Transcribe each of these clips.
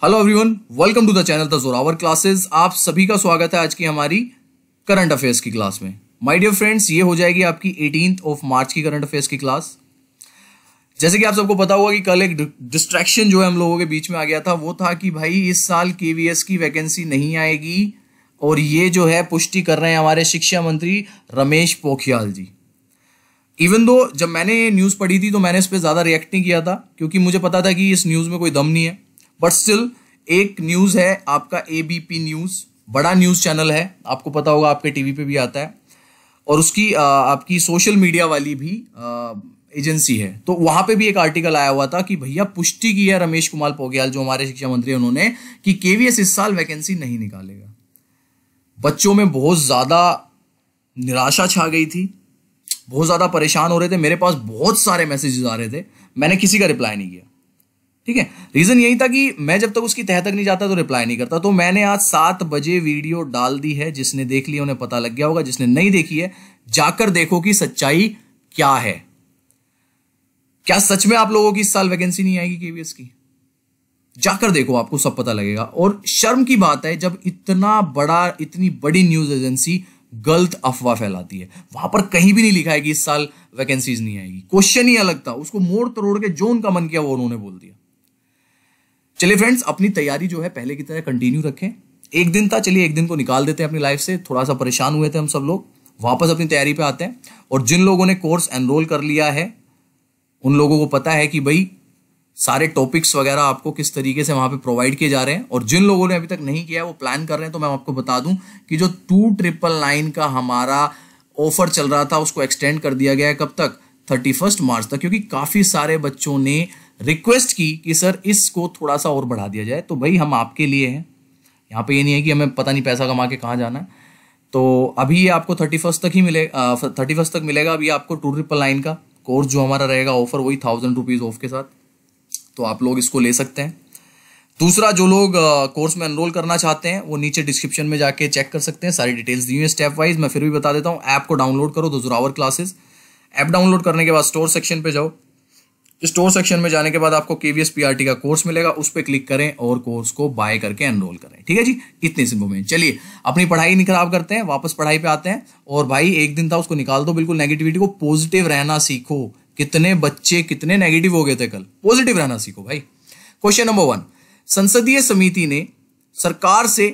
Hello everyone, welcome to the channel the Zorawar classes. आप सभी का स्वागत है आज की हमारी करंट अफेयर्स की क्लास में। माय डियर फ्रेंड्स, ये हो जाएगी आपकी 18 मार्च की करंट अफेयर्स की क्लास। जैसे कि आप सबको पता होगा कि कल एक डिस्ट्रैक्शन जो है हम लोगों के बीच में आ गया था, वो था कि भाई इस साल केवीएस की वैकेंसी नहीं आएगी, और ये जो है पुष्टि कर रहे हैं हमारे शिक्षा मंत्री रमेश पोखरियाल जी। इवन दो जब मैंने न्यूज़ पढ़ी थी तो मैंने इस पर ज़्यादा रिएक्ट नहीं किया था, क्योंकि मुझे पता था कि इस न्यूज़ में कोई दम नहीं है। बट स्टिल एक न्यूज़ है आपका एबीपी न्यूज़, बड़ा न्यूज़ चैनल है, आपको पता होगा, आपके टीवी पे भी आता है, और उसकी आपकी सोशल मीडिया वाली भी एजेंसी है। तो वहां पे भी एक आर्टिकल आया हुआ था कि भैया पुष्टि की है रमेश कुमार पोखरियाल जो हमारे शिक्षा मंत्री हैं, उन्होंने, कि केवीएस इस साल वैकेंसी नहीं निकालेगा। बच्चों में बहुत ज़्यादा निराशा छा गई थी, बहुत ज़्यादा परेशान हो रहे थे। मेरे पास बहुत सारे मैसेजेस आ रहे थे, मैंने किसी का रिप्लाई नहीं किया। ठीक है, रीज़न यही था कि मैं जब तक उसकी तह तक नहीं जाता तो रिप्लाई नहीं करता। तो मैंने आज 7 बजे वीडियो डाल दी है, जिसने देख लिया उन्हें पता लग गया होगा, जिसने नहीं देखी है जाकर देखो कि सच्चाई क्या है। क्या सच में आप लोगों की इस साल वैकेंसी नहीं आएगी केवीएस की? जाकर देखो, आपको सब पता लगेगा। और शर्म की बात है जब इतनी बड़ी न्यूज़ एजेंसी गलत अफवाह फैलाती है। वहां पर कहीं भी नहीं लिखा है कि इस साल वैकेंसीज नहीं आएगी। क्वेश्चन ही अलग था, उसको मोड़ तोड़ के जो उनका मन किया वो उन्होंने बोल दिया। चलिए फ्रेंड्स, अपनी तैयारी जो है पहले की तरह कंटिन्यू रखें। एक दिन था, चलिए एक दिन को निकाल देते हैं अपनी लाइफ से। थोड़ा सा परेशान हुए थे हम सब लोग, वापस अपनी तैयारी पे आते हैं। और जिन लोगों ने कोर्स एनरोल कर लिया है उन लोगों को पता है कि भाई सारे टॉपिक्स वगैरह आपको किस तरीके से वहां पे प्रोवाइड किए जा रहे हैं। और जिन लोगों ने अभी तक नहीं किया है, वो प्लान कर रहे हैं, तो मैं आपको बता दूं कि जो 2999 का हमारा ऑफर चल रहा था उसको एक्सटेंड कर दिया गया है। कब तक? 31 मार्च तक, क्योंकि काफी सारे बच्चों ने रिक्वेस्ट की कि सर इसको थोड़ा सा और बढ़ा दिया जाए। तो भाई हम आपके लिए हैं, यहाँ पे ये नहीं है कि हमें पता नहीं पैसा कमा के कहाँ जाना है। तो अभी ये आपको 31 तक ही मिलेगा, 31 तक मिलेगा अभी आपको 2999 का कोर्स जो हमारा रहेगा ऑफर, वही 1000 रुपीज ऑफ के साथ। तो आप लोग इसको ले सकते हैं। दूसरा, जो लोग कोर्स में एनरोल करना चाहते हैं वो नीचे डिस्क्रिप्शन में जाके चेक कर सकते हैं, सारी डिटेल्स दी हुई है स्टेप वाइज। मैं फिर भी बता देता हूँ, ऐप को डाउनलोड करो, the Zorawar classes. App download करने के बाद स्टोर सेक्शन पे जाओ। स्टोर सेक्शन में जाने के बाद आपको केवीएस पीआरटी का कोर्स मिलेगा, उस पर क्लिक करें और कोर्स को बाय करके एनरोल करें। ठीक है जी, इतनी सी मूवमेंट। चलिए अपनी पढ़ाई नहीं खराब करते हैं, वापस पढ़ाई पे आते हैं। और भाई एक दिन था उसको निकाल दो, बिल्कुल नेगेटिविटी को, पॉजिटिव रहना सीखो। कितने बच्चे कितने नेगेटिव हो गए थे कल, पॉजिटिव रहना सीखो भाई। क्वेश्चन नंबर 1, संसदीय समिति ने सरकार से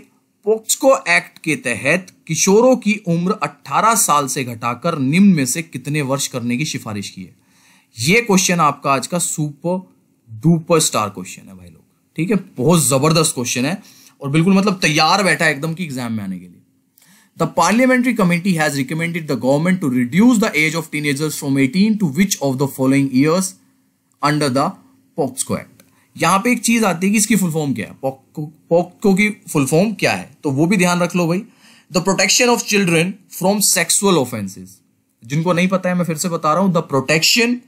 पोक्सो एक्ट के तहत किशोरों की उम्र 18 साल से घटाकर निम्न में से कितने वर्ष करने की सिफारिश की है। यह क्वेश्चन आपका आज का सुपर डुपर स्टार क्वेश्चन है भाई लोग। ठीक है, बहुत जबरदस्त क्वेश्चन है और बिल्कुल मतलब तैयार बैठा है एकदम की एग्जाम में आने के लिए। The parliamentary committee has recommended the government to reduce the age of teenagers from 18 to which of the following years under the POCSO Act। यहां पे एक चीज आती है कि इसकी फुल फॉर्म क्या है, पोक्सो की फुल फॉर्म क्या है, तो वो भी ध्यान रख लो भाई। The protection of children from sexual offences. जिनको नहीं पता है मैं फिर से बता रहा हूं, the protection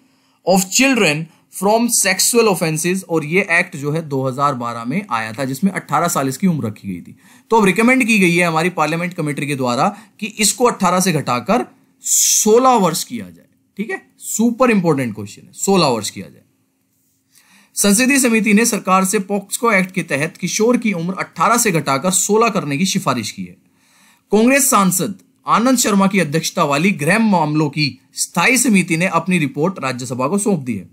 of children from sexual offences. और ये एक्ट जो है 2012 में आया था, जिसमें 18 साल इसकी उम्र रखी गई थी। तो अब रिकमेंड की गई है हमारी पार्लियामेंट कमेटी के द्वारा कि इसको 18 से घटाकर 16 वर्ष किया जाए। ठीक है, सुपर इंपॉर्टेंट क्वेश्चन है, 16 वर्ष किया जाए। संसदीय समिति ने सरकार से पॉक्सो एक्ट के तहत किशोर की उम्र 18 से घटाकर 16 करने की सिफारिश की है। कांग्रेस सांसद आनंद शर्मा की अध्यक्षता वाली गृह मामलों की स्थायी समिति ने अपनी रिपोर्ट राज्यसभा को सौंप दी है।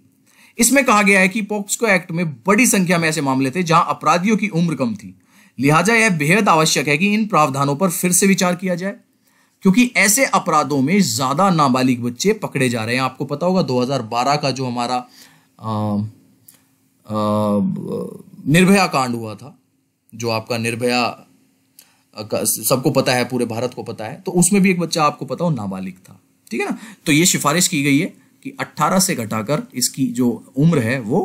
इसमें कहा गया है कि पॉक्सो एक्ट में बड़ी संख्या में ऐसे मामले थे जहां अपराधियों की उम्र कम थी, लिहाजा यह बेहद आवश्यक है कि इन प्रावधानों पर फिर से विचार किया जाए, क्योंकि ऐसे अपराधों में ज्यादा नाबालिग बच्चे पकड़े जा रहे हैं। आपको पता होगा 2012 का जो हमारा निर्भया कांड हुआ था, जो आपका निर्भया सबको पता है, पूरे भारत को पता है, तो उसमें भी एक बच्चा आपको पता हो नाबालिग था। ठीक है ना, तो ये सिफारिश की गई है कि 18 से घटाकर इसकी जो उम्र है वो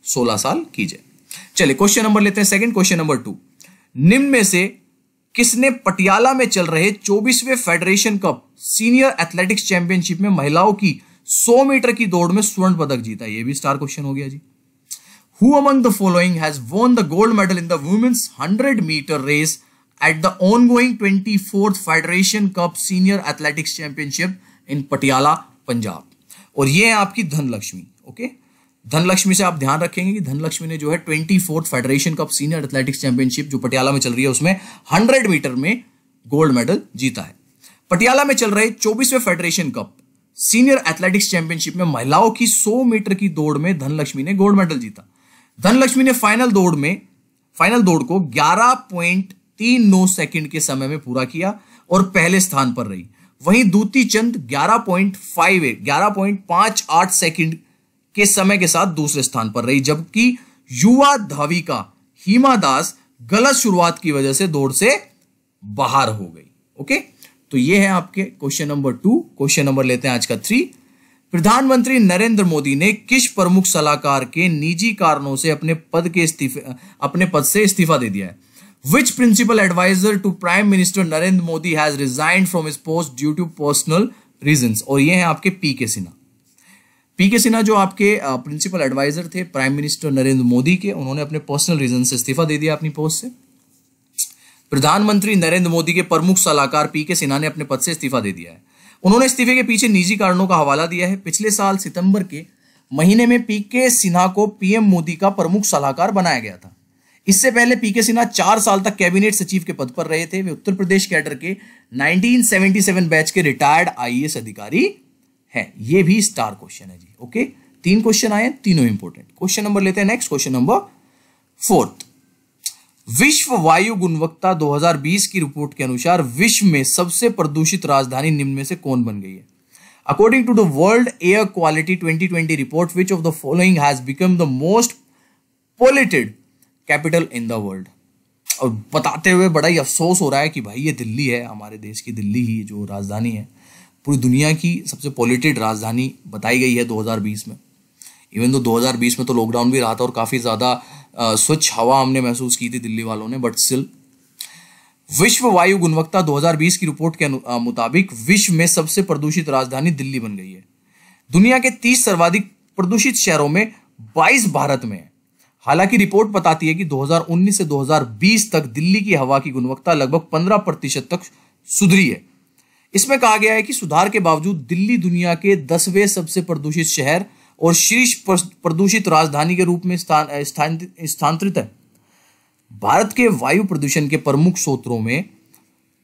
16 साल की जाए। चलिए क्वेश्चन नंबर लेते हैं सेकंड। क्वेश्चन नंबर 2, निम्न में से किसने पटियाला में चल रहे 24वें federation cup senior athletics championship में महिलाओं की 100 मीटर की दौड़ में स्वर्ण पदक जीता? ये भी स्टार क्वेश्चन हो गया जी। Who among the following has won the gold medal in the women's 100-meter race at the ongoing 24th Federation Cup Senior Athletics Championship in Patiala, Punjab? और ये है आपकी धनलक्ष्मी। ओके, धनलक्ष्मी से आप ध्यान रखेंगे कि धनलक्ष्मी ने जो है 24th federation cup senior athletics championship जो पटियाला में चल रही है उसमें 100 मीटर में गोल्ड मेडल जीता है। पटियाला में चल रहे 24वें federation cup senior athletics championship में महिलाओं की 100 मीटर की दौड़ में धनलक्ष्मी ने गोल्ड मेडल जीता। धनलक्ष्मी ने फाइनल दौड़ को 11.39 सेकंड के समय में पूरा किया और पहले स्थान पर रही। वहीं दूती चंद 11.58 सेकंड के समय के साथ दूसरे स्थान पर रही, जबकि युवा धाविका हिमा दास गलत शुरुआत की वजह से दौड़ से बाहर हो गई। ओके, तो ये है आपके क्वेश्चन नंबर 2। क्वेश्चन नंबर लेते हैं आज का 3। प्रधानमंत्री नरेंद्र मोदी ने किस प्रमुख सलाहकार के निजी कारणों से अपने पद से इस्तीफा दे दिया है? Which principal advisor to Prime Minister Narendra Modi has resigned from his post due to personal reasons? और ये हैं आपके पीके सिन्हा। पीके सिन्हा जो आपके प्रिंसिपल एडवाइजर थे प्राइम मिनिस्टर नरेंद्र मोदी के, उन्होंने अपने पर्सनल रीजन से इस्तीफा दे दिया अपनी पोस्ट से। प्रधानमंत्री नरेंद्र मोदी के प्रमुख सलाहकार पीके सिन्हा ने अपने पद से इस्तीफा दे दिया है। उन्होंने इस्तीफे के पीछे निजी कारणों का हवाला दिया है। पिछले साल सितंबर के महीने में पीके सिन्हा को पीएम मोदी का प्रमुख सलाहकार बनाया गया था। इससे पहले पीके सिन्हा 4 साल तक कैबिनेट सचिव के पद पर रहे थे। वे उत्तर प्रदेश कैडर के 1977 बैच के रिटायर्ड आईएएस अधिकारी हैं। ये भी स्टार क्वेश्चन है जी। ओके, 3 क्वेश्चन आए, तीनों इंपॉर्टेंट। क्वेश्चन नंबर लेते हैं नेक्स्ट, क्वेश्चन नंबर 4। विश्व वायु गुणवत्ता 2020 की रिपोर्ट के अनुसार विश्व में सबसे प्रदूषित राजधानी निम्न में से कौन बन गई है? According to the world air quality 2020 report, which of the following has become the most polluted capital in the world? और बताते हुए बड़ा ही अफसोस हो रहा है कि भाई ये दिल्ली है, हमारे देश की दिल्ली ही जो राजधानी है, पूरी दुनिया की सबसे पोल्यूटेड राजधानी बताई गई है 2020 में। इवन तो 2020 में तो लॉकडाउन भी रहा था और काफ़ी ज़्यादा स्वच्छ हवा हमने महसूस की थी दिल्ली वालों ने, बट स्टिल विश्व वायु गुणवत्ता 2020 की रिपोर्ट के मुताबिक विश्व में सबसे प्रदूषित राजधानी दिल्ली बन गई है। दुनिया के 30 सर्वाधिक प्रदूषित शहरों में 22 भारत में है। हालांकि रिपोर्ट बताती है कि 2019 से 2020 तक दिल्ली की हवा की गुणवत्ता लगभग 15% तक सुधरी है। इसमें कहा गया है कि सुधार के बावजूद दिल्ली दुनिया के 10वें सबसे प्रदूषित शहर और शीर्ष प्रदूषित राजधानी के रूप में स्थानांतरित है। भारत के वायु प्रदूषण के प्रमुख स्रोतों में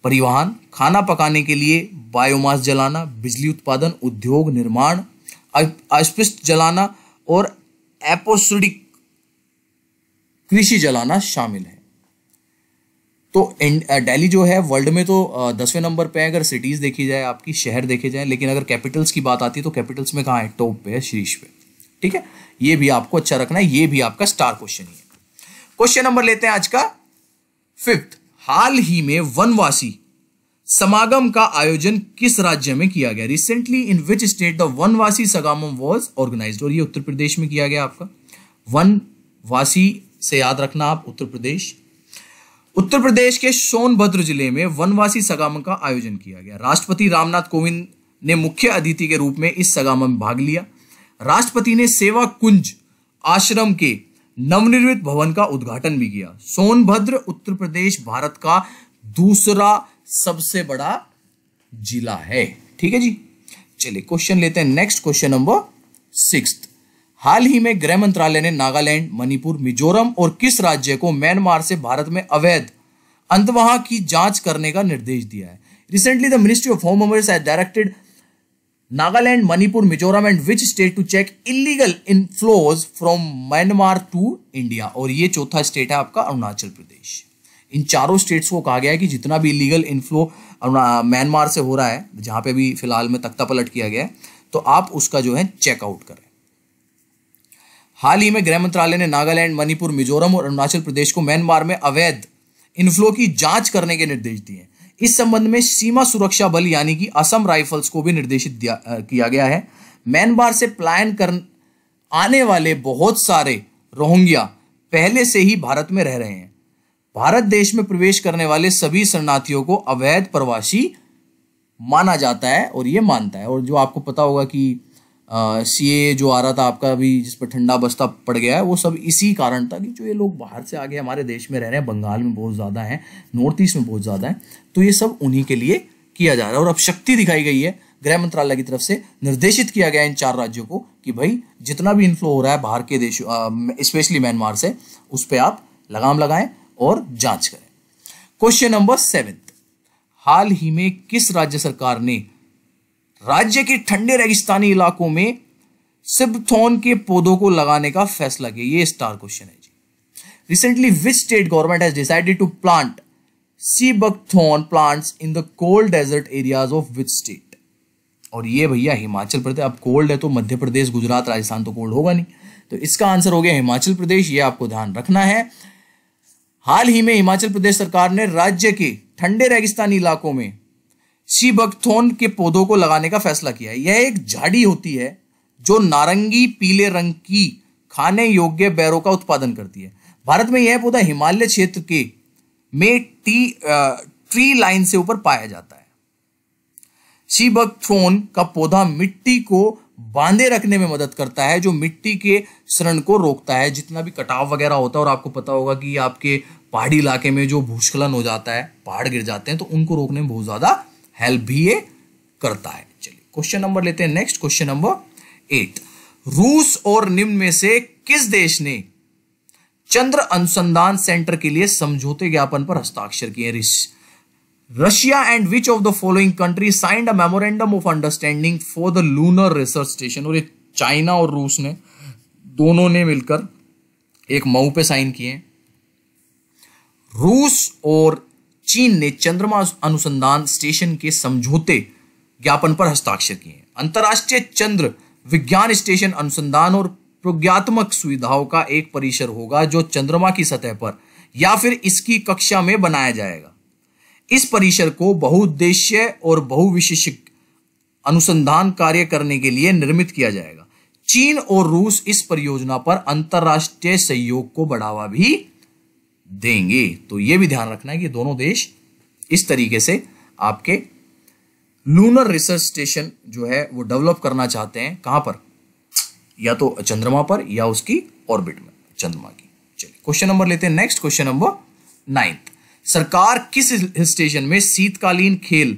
परिवहन, खाना पकाने के लिए बायोमास जलाना, बिजली उत्पादन, उद्योग, निर्माण, अस्पष्ट जलाना और एपोसिडिक कृषि जलाना शामिल है। तो दिल्ली जो है वर्ल्ड में तो 10वें नंबर पे है अगर सिटीज देखी जाए, आपकी शहर देखे जाए, लेकिन अगर कैपिटल्स की बात आती है तो कैपिटल्स में कहाँ है? टॉप पे है, शीर्ष पे। ठीक है, ये भी आपको अच्छा रखना है, ये भी आपका स्टार क्वेश्चन ही है। क्वेश्चन नंबर लेते हैं आज का 5th। हाल ही में वनवासी समागम का आयोजन किस राज्य में किया गया? Recently in which state the वनवासी समागम वाज ऑर्गेनाइज्ड? और ये उत्तर प्रदेश में किया गया आपका। वनवासी से याद रखना आप, उत्तर प्रदेश। उत्तर प्रदेश के सोनभद्र जिले में वनवासी समागम का आयोजन किया गया। राष्ट्रपति रामनाथ कोविंद ने मुख्य अतिथि के रूप में इस समागम में भाग लिया। राष्ट्रपति ने सेवा कुंज आश्रम के नवनिर्मित भवन का उद्घाटन भी किया। सोनभद्र उत्तर प्रदेश भारत का दूसरा सबसे बड़ा जिला है। ठीक है जी, चलिए क्वेश्चन लेते हैं नेक्स्ट, क्वेश्चन नंबर 6। हाल ही में गृह मंत्रालय ने नागालैंड, मणिपुर, मिजोरम और किस राज्य को म्यांमार से भारत में अवैध अंतर्वाह की जांच करने का निर्देश दिया है? Recently the ministry of home affairs has directed Nagaland, Manipur, Mizoram and which state to check illegal inflows from Myanmar to India? और ये चौथा स्टेट है आपका अरुणाचल प्रदेश। इन चारों स्टेट्स को कहा गया है कि जितना भी इलीगल इनफ्लो म्यांमार से हो रहा है, जहां पे भी फिलहाल में तख्ता पलट किया गया है, तो आप उसका जो है चेकआउट करें। हाल ही में गृह मंत्रालय ने नागालैंड, मणिपुर, मिजोरम और अरुणाचल प्रदेश को म्यांमार में अवैध इनफ्लो की जांच करने के निर्देश दिए हैं। इस संबंध में सीमा सुरक्षा बल यानी कि असम राइफल्स को भी निर्देशित किया गया है। म्यांमार से पलायन कर आने वाले बहुत सारे रोहिंग्या पहले से ही भारत में रह रहे हैं। भारत देश में प्रवेश करने वाले सभी शरणार्थियों को अवैध प्रवासी माना जाता है और ये मानता है। और जो आपको पता होगा कि सीए जो आ रहा था आपका अभी, जिस पर ठंडा बस्ता पड़ गया है, वो सब इसी कारण था कि जो ये लोग बाहर से आगे हमारे देश में रह रहे हैं, बंगाल में बहुत ज़्यादा है, नॉर्थ ईस्ट में बहुत ज़्यादा है, तो ये सब उन्हीं के लिए किया जा रहा है। और अब शक्ति दिखाई गई है गृह मंत्रालय की तरफ से, निर्देशित किया गया इन 4 राज्यों को कि भाई जितना भी इनफ्लो हो रहा है बाहर के देशों स्पेशली म्यांमार से, उस पर आप लगाम लगाएं और जांच करें। क्वेश्चन नंबर 7, हाल ही में किस राज्य सरकार ने राज्य के ठंडे रेगिस्तानी इलाकों में सिबथॉर्न के पौधों को लगाने का फैसला किया? ये स्टार क्वेश्चन है जी। Recently which state government has decided to plant sea buckthorn plants in the cold desert areas of which state? और ये भैया हिमाचल प्रदेश। अब कोल्ड है तो मध्य प्रदेश, गुजरात, राजस्थान तो कोल्ड होगा नहीं, तो इसका आंसर हो गया हिमाचल प्रदेश। ये आपको ध्यान रखना है। हाल ही में हिमाचल प्रदेश सरकार ने राज्य के ठंडे रेगिस्तानी इलाकों में सीबकथॉर्न के पौधों को लगाने का फैसला किया है। यह एक झाड़ी होती है जो नारंगी पीले रंग की खाने योग्य बेरों का उत्पादन करती है। भारत में यह पौधा हिमालय क्षेत्र के में ट्री लाइन से ऊपर पाया जाता है। सीबकथॉर्न का पौधा मिट्टी को बांधे रखने में मदद करता है, जो मिट्टी के क्षरण को रोकता है। जितना भी कटाव वगैरह होता है, और आपको पता होगा कि आपके पहाड़ी इलाके में जो भूस्खलन हो जाता है, पहाड़ गिर जाते हैं, तो उनको रोकने में बहुत ज्यादा हेल्प भी ये करता है। चलिए क्वेश्चन नंबर लेते हैं नेक्स्ट, क्वेश्चन नंबर 8। रूस और निम्न में से किस देश ने चंद्र अनुसंधान सेंटर के लिए समझौते ज्ञापन पर हस्ताक्षर किए? Russia and which of the following country signed a memorandum of understanding for the lunar research station? और ये चाइना और रूस ने दोनों ने मिलकर एक मऊ पे साइन किए। रूस और चीन ने चंद्रमा अनुसंधान स्टेशन के समझौते ज्ञापन पर हस्ताक्षर किए। अंतरराष्ट्रीय चंद्र विज्ञान स्टेशन अनुसंधान और प्रयोगात्मक सुविधाओं का एक परिसर होगा जो चंद्रमा की सतह पर या फिर इसकी कक्षा में बनाया जाएगा। इस परिसर को बहुउद्देश्य और बहुविशिष्ट अनुसंधान कार्य करने के लिए निर्मित किया जाएगा। चीन और रूस इस परियोजना पर अंतरराष्ट्रीय सहयोग को बढ़ावा भी देंगे। तो यह भी ध्यान रखना है कि दोनों देश इस तरीके से आपके लूनर रिसर्च स्टेशन जो है वो डेवलप करना चाहते हैं। कहां पर? या तो चंद्रमा पर या उसकी ऑर्बिट में चंद्रमा की। चलिए क्वेश्चन नंबर लेते हैं नेक्स्ट, क्वेश्चन नंबर 9। सरकार किस हिल स्टेशन में शीतकालीन खेल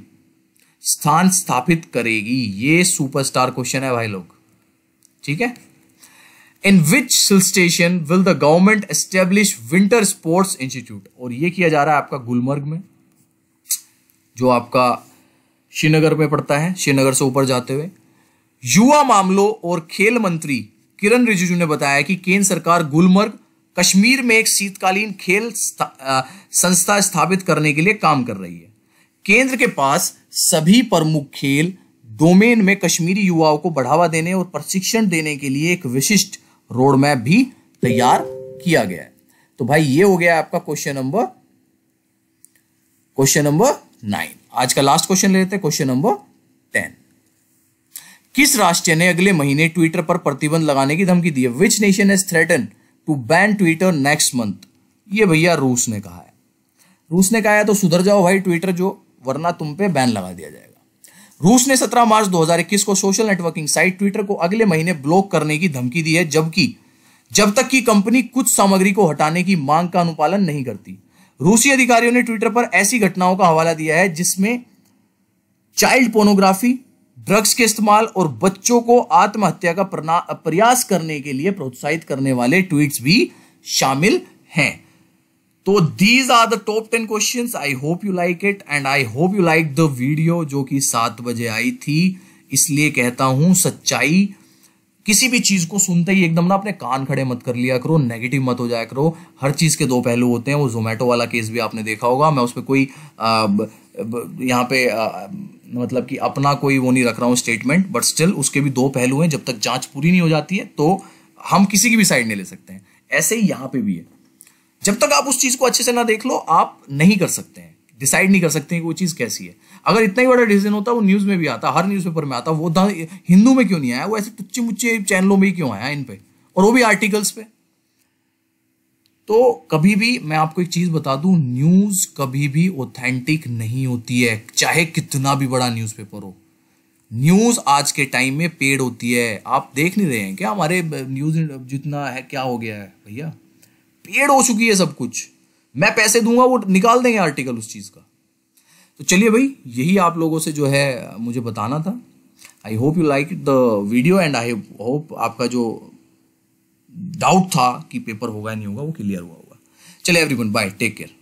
स्थान स्थापित करेगी? ये सुपरस्टार क्वेश्चन है भाई लोग, ठीक है। In which hill station will the government establish winter sports institute? और ये किया जा रहा है आपका गुलमर्ग में, जो आपका श्रीनगर में पड़ता है, श्रीनगर से ऊपर जाते हुए। युवा मामलों और खेल मंत्री किरण रिजिजू ने बताया कि केंद्र सरकार गुलमर्ग कश्मीर में एक शीतकालीन खेल संस्था स्थापित करने के लिए काम कर रही है। केंद्र के पास सभी प्रमुख खेल डोमेन में कश्मीरी युवाओं को बढ़ावा देने और प्रशिक्षण देने के लिए एक विशिष्ट रोड मैप भी तैयार किया गया है। तो भाई ये हो गया आपका क्वेश्चन नंबर 9। आज का लास्ट क्वेश्चन ले लेते हैं, क्वेश्चन नंबर 10। किस राष्ट्र ने अगले महीने ट्विटर पर प्रतिबंध लगाने की धमकी दी है? Which nation has threaten to ban Twitter next month? ये भैया रूस ने कहा है। रूस ने कहा है तो सुधर जाओ भाई ट्विटर, जो वरना तुम पे बैन लगा दिया जाएगा। रूस ने 17 मार्च 2021 को सोशल नेटवर्किंग साइट ट्विटर को अगले महीने ब्लॉक करने की धमकी दी है, जब तक कि कंपनी कुछ सामग्री को हटाने की मांग का अनुपालन नहीं करती। रूसी अधिकारियों ने ट्विटर पर ऐसी घटनाओं का हवाला दिया है जिसमें चाइल्ड पोर्नोग्राफी, ड्रग्स के इस्तेमाल और बच्चों को आत्महत्या का प्रयास करने के लिए प्रोत्साहित करने वाले ट्वीट्स भी शामिल हैं। तो these are the top 10 questions. I hope you like it and I hope you like the video जो कि 7 बजे आई थी। इसलिए कहता हूं सच्चाई, किसी भी चीज को सुनते ही एकदम ना अपने कान खड़े मत कर लिया करो, नेगेटिव मत हो जाया करो। हर चीज के दो पहलू होते हैं। वो जोमेटो वाला केस भी आपने देखा होगा। मैं उस पर कोई यहाँ पे मतलब कि अपना कोई वो नहीं रख रहा हूँ स्टेटमेंट, बट स्टिल उसके भी दो पहलू हैं। जब तक जांच पूरी नहीं हो जाती है तो हम किसी की भी साइड नहीं ले सकते हैं। ऐसे ही यहाँ पे भी है, जब तक आप उस चीज को अच्छे से ना देख लो आप नहीं कर सकते हैं, डिसाइड नहीं कर सकते हैं कि वो चीज कैसी है। अगर इतना ही बड़ा डिसीजन होता वो न्यूज में भी आता, हर न्यूज़पेपर में आता। वो हिंदू में क्यों नहीं आया? वो ऐसे टुच्चे मुच्चे चैनलों में ही क्यों आया इन पे, और वो भी आर्टिकल्स पे? तो कभी भी मैं आपको एक चीज बता दूं, न्यूज कभी भी ऑथेंटिक नहीं होती है, चाहे कितना भी बड़ा न्यूज़पेपर हो। न्यूज आज के टाइम में पेड होती है। आप देख नहीं रहे हैं क्या हमारे न्यूज जितना है क्या हो गया है भैया? पेड हो चुकी है सब कुछ। मैं पैसे दूंगा वो निकाल देंगे आर्टिकल उस चीज का। तो चलिए भाई, यही आप लोगों से जो है मुझे बताना था। आई hope you like the video and I hope आपका जो डाउट था कि पेपर होगा नहीं होगा वो क्लियर हुआ होगा। चलिए एवरीवन, बाय, टेक केयर।